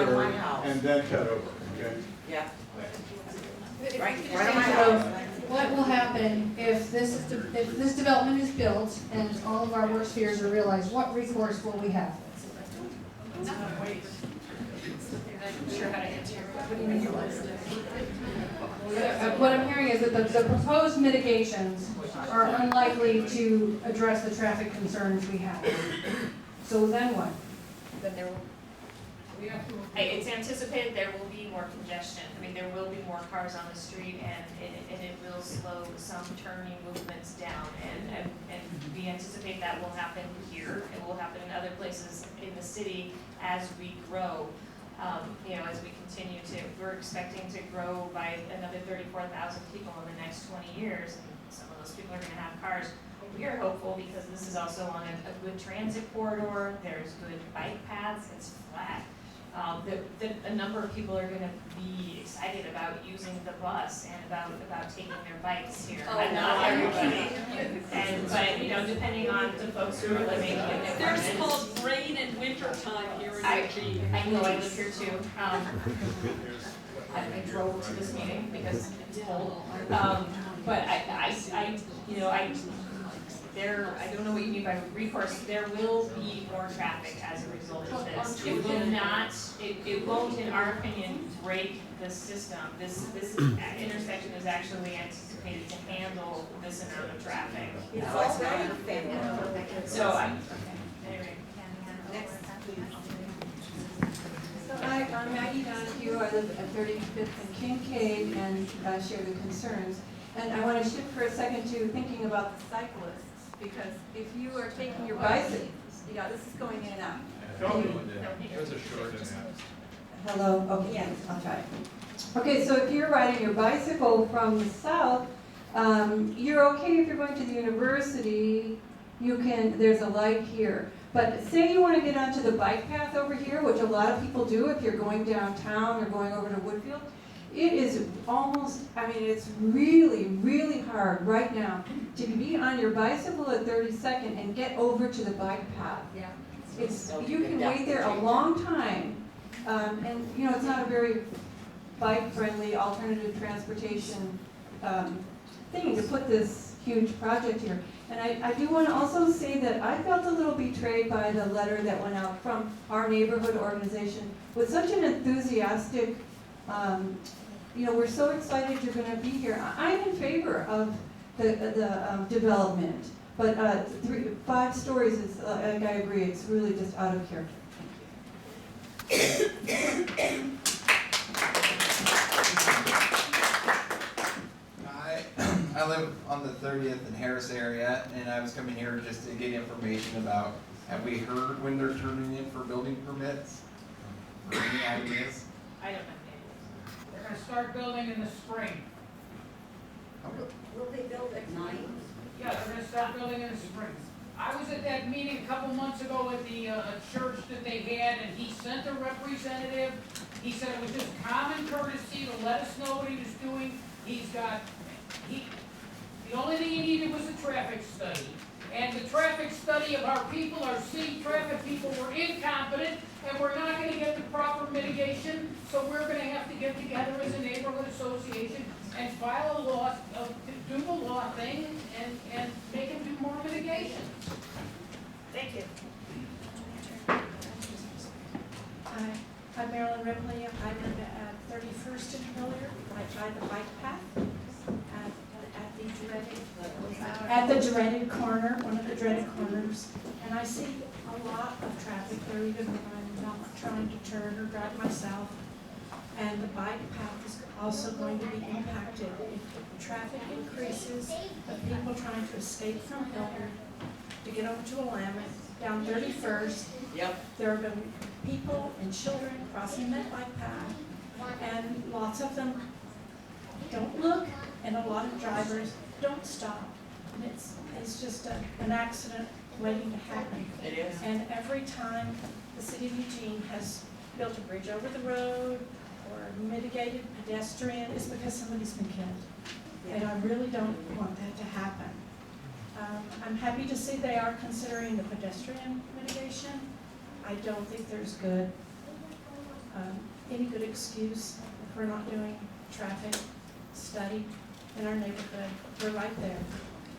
my house. And then cut over, okay? Yeah. Right on my house. What will happen if this development is built and all of our worst fears are realized? What recourse will we have? I'm not sure how to answer your question. What I'm hearing is that the proposed mitigations are unlikely to address the traffic concerns we have. So then what? Then there will, it's anticipated there will be more congestion. I mean, there will be more cars on the street, and it will slow some turning movements down. And we anticipate that will happen here. It will happen in other places in the city as we grow. As we continue to, we're expecting to grow by another 34,000 people in the next 20 years. And some of those people are going to have cars. We are hopeful because this is also on a good transit corridor. There's good bike paths. It's flat. A number of people are going to be excited about using the bus and about taking their bikes here. Oh, Not everybody. But depending on the folks who are living in the There's called rain and winter time here in Eugene. I know, I live here too. I drove to this meeting because it's cold. But I don't know what you mean by recourse. There will be more traffic as a result of this. It will not, it won't, in our opinion, break the system. This intersection is actually anticipated to handle this amount of traffic. It's already failing. So anyway. Hi, I'm Maggie Donahue. I live at 35th and Kincaid and share the concerns. And I want to shift for a second to thinking about the cyclists, because if you are taking your bicycle, this is going in and out. There's a short in that. Hello? Okay, yes, I'll try. Okay, so if you're riding your bicycle from the south, you're okay if you're going to the university. There's a light here. But say you want to get onto the bike path over here, which a lot of people do if you're going downtown or going over to Woodfield. It is it's really, really hard right now to be on your bicycle at 32nd and get over to the bike path. Yeah. You can wait there a long time, and it's not a very bike-friendly alternative transportation thing to put this huge project here. And I do want to also say that I felt a little betrayed by the letter that went out from our neighborhood organization with such an enthusiastic, we're so excited you're going to be here. I'm in favor of the development, but 5 stories is, I agree, it's really just out of character. I live on the 30th and Harris area, and I was coming here just to get information about, have we heard when they're turning in for building permits? Or any ideas? I don't know. They're going to start building in the spring. Will they build at night? Yeah, they're going to start building in the spring. I was at that meeting a couple months ago at the church that they had, and he sent a representative. He said it was just common courtesy to let us know what he was doing. The only thing he needed was a traffic study. And the traffic study of our people, our city traffic people, were incompetent, and we're not going to get the proper mitigation, so we're going to have to get together as a neighborhood association and file a law, do the law thing, and make them do more mitigation. Thank you. Hi, I'm Marilyn Ripley. I live at 31st and Hilliard. I ride the bike path at the dreaded corner, one of the dreaded corners. And I see a lot of traffic there, even when I'm not trying to turn or drive myself. And the bike path is also going to be impacted. If the traffic increases, of people trying to escape from Hilliard to get over to Willamette, down 31st, there are going to be people and children crossing that bike path, and lots of them don't look, and a lot of drivers don't stop. And it's just an accident waiting to happen. It is. And every time the city of Eugene has built a bridge over the road or mitigated pedestrian, it's because somebody's been killed. And I really don't want that to happen. I'm happy to see they are considering the pedestrian mitigation. I don't think there's good any good excuse if we're not doing traffic study in our neighborhood. We're right there.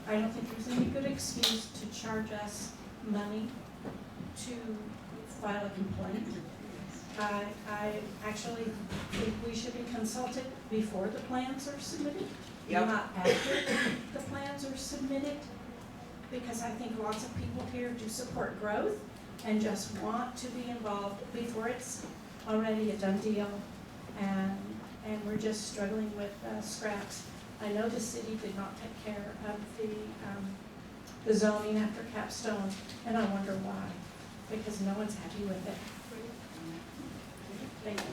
I don't think there's any good excuse to charge us money to file a complaint. I actually think we should be consulted before the plans are submitted, Yep. not after the plans are submitted, because I think lots of people here do support growth and just want to be involved before it's already a done deal, and we're just struggling with scraps. I know the city did not take care of the zoning after Capstone, and I wonder why, because no one's happy with it. Thank you.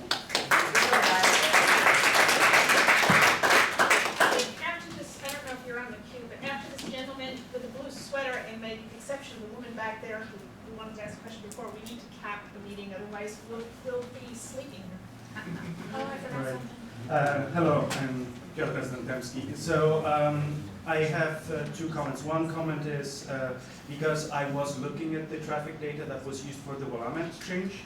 After this, I don't know if you're on the queue, but after this gentleman with the blue sweater and the exception of the woman back there who wanted to ask a question before, we need to cap the meeting, otherwise we'll be sleeping. Oh, I forgot Right. something. Hello, I'm Piotr Zdemski. So I have two comments. One comment is because I was looking at the traffic data that was used for the Willamette change,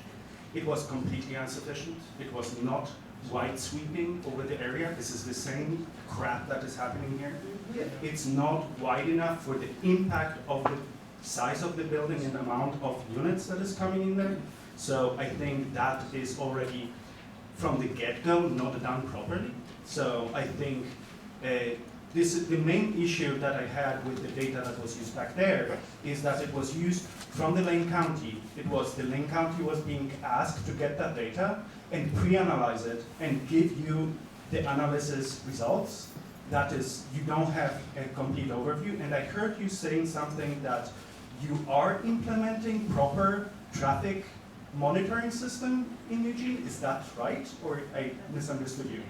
it was completely insufficient. It was not wide sweeping over the area. This is the same crap that is happening here. It's not wide enough for the impact of the size of the building and the amount of units that is coming in there. So I think that is already from the get-go not done properly. So I think this is the main issue that I had with the data that was used back there is that it was used from the Lane County. It was the Lane County was being asked to get that data and pre-analyze it and give you the analysis results. That is, you don't have a complete overview. And I heard you saying something that you are implementing proper traffic monitoring system in Eugene. Is that right? Or I misunderstood you?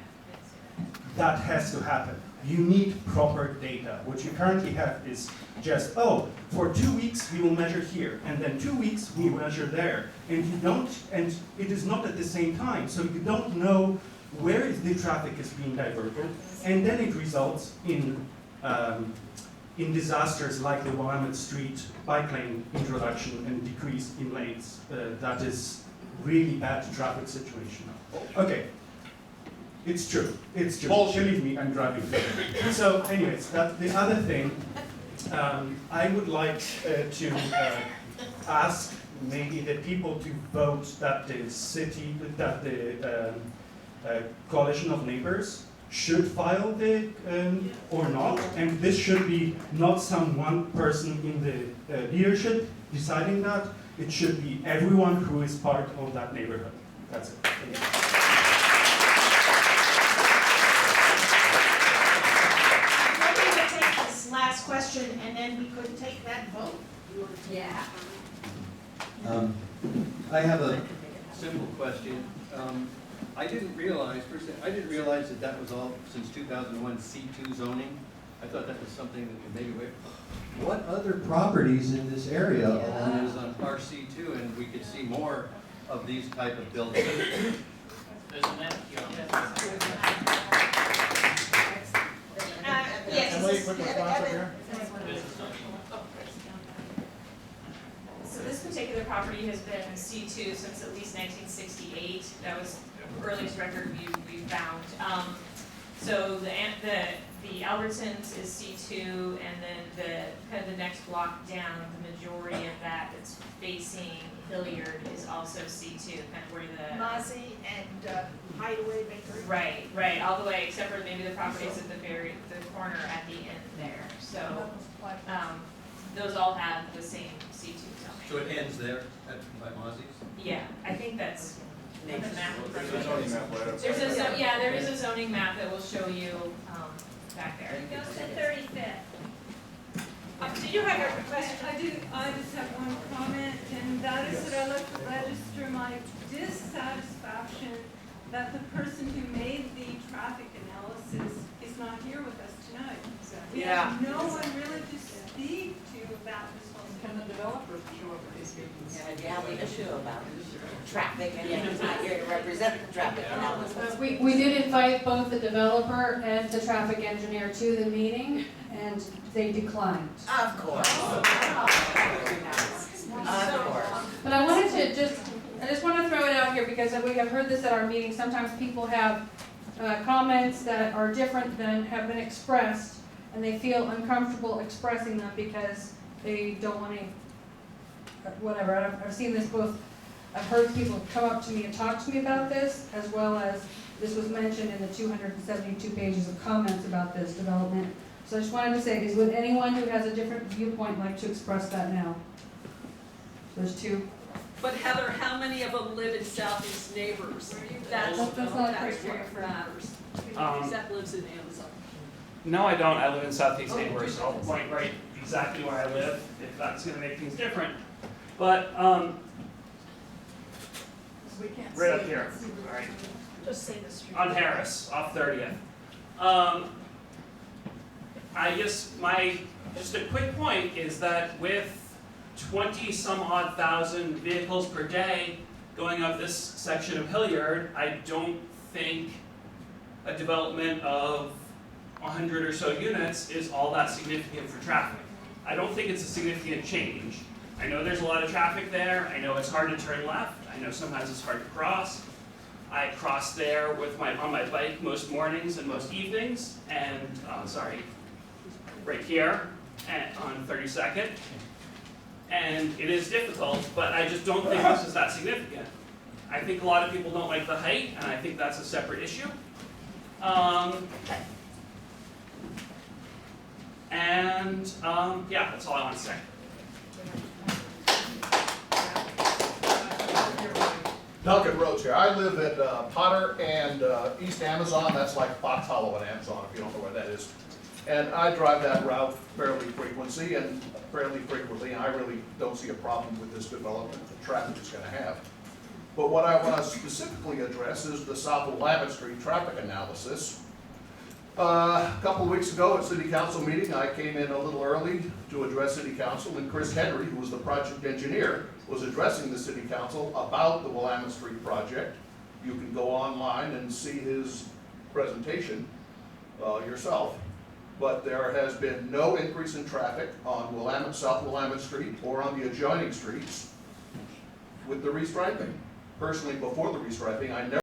That has to happen. You need proper data. What you currently have is just, oh, for 2 weeks we will measure here, and then 2 weeks we measure there. And you don't, and it is not at the same time, so you don't know where the traffic is being diverted, and then it results in disasters like the Willamette Street bike lane introduction and decrease in lanes. That is really bad traffic situation. Okay. It's true. It's true. Believe me, I'm driving. So, anyways, the other thing, I would like to ask maybe the people to vote that the city, that the coalition of neighbors should file the or not, and this should be not some one person in the leadership deciding that. It should be everyone who is part of that neighborhood. That's it. Thank you. Last question, and then we could take that vote. Yeah. I have a simple question. I didn't realize, that that was all since 2001 C2 zoning. I thought that was something that could maybe wait. What other properties in this area is on RC2, and we could see more of these type of buildings? Isn't that? So this particular property has been C2 since at least 1968. That was the earliest record we found. So the Albertsons is C2, and then the next block down, the majority of that that's facing Hilliard is also C2, kind of where the Mozzie and Hideaway Bakery. Right, all the way except for maybe the properties at the corner at the end there. So those all have the same C2 zoning. So it ends there by Mozzie's? Yeah, I think that's the map. There's a zoning map right up There there. is a zoning map that will show you back there. It goes to 35th. Did you have a question? I just have one comment, and that is that I like to register my dissatisfaction that the person who made the traffic analysis is not here with us tonight. We have no one really to speak to about this whole thing. Can the developers show up at these meetings? Yeah, we issue about traffic, and he's not here to represent the traffic analysis. We did invite both the developer and the traffic engineer to the meeting, and they declined. Of course. Of course. But I wanted to just I just want to throw it out here because we have heard this at our meetings. Sometimes people have comments that are different than have been expressed, and they feel uncomfortable expressing them because they don't want to, whatever. I've seen this both, I've heard people come up to me and talk to me about this, as well as this was mentioned in the 272 pages of comments about this development. So I just wanted to say, would anyone who has a different viewpoint like to express that now? There's two. But Heather, how many of them live in Southeast Neighbors? That's not a criteria what for- matters. That lives in Amazon. No, I don't. I live in Southeast Neighbors. I'll point right exactly where I live, if that's going to make things different. But right up here, all right, Just say the street. on Harris, off 30th. I guess just a quick point is that with 20 some odd thousand vehicles per day going up this section of Hilliard, I don't think a development of 100 or so units is all that significant for traffic. I don't think it's a significant change. I know there's a lot of traffic there. I know it's hard to turn left. I know sometimes it's hard to cross. I cross there on my bike most mornings and most evenings, and right here on 32nd. And it is difficult, but I just don't think this is that significant. I think a lot of people don't like the height, and I think that's a separate issue. Yeah, that's all I want to say. Duncan Rhodes here. I live at Potter and East Amazon. That's like Fox Hollow and Amazon, if you don't know where that is. And I drive that route fairly frequently, and I really don't see a problem with this development the traffic is going to have. But what I want to specifically address is the South Willamette Street traffic analysis. A couple of weeks ago at City Council meeting, I came in a little early to address City Council, and Chris Henry, who was the project engineer, was addressing the City Council about the Willamette Street project. You can go online and see his presentation yourself. But there has been no increase in traffic on South Willamette Street or on the adjoining streets with the restriping. Personally, before the restriping, I never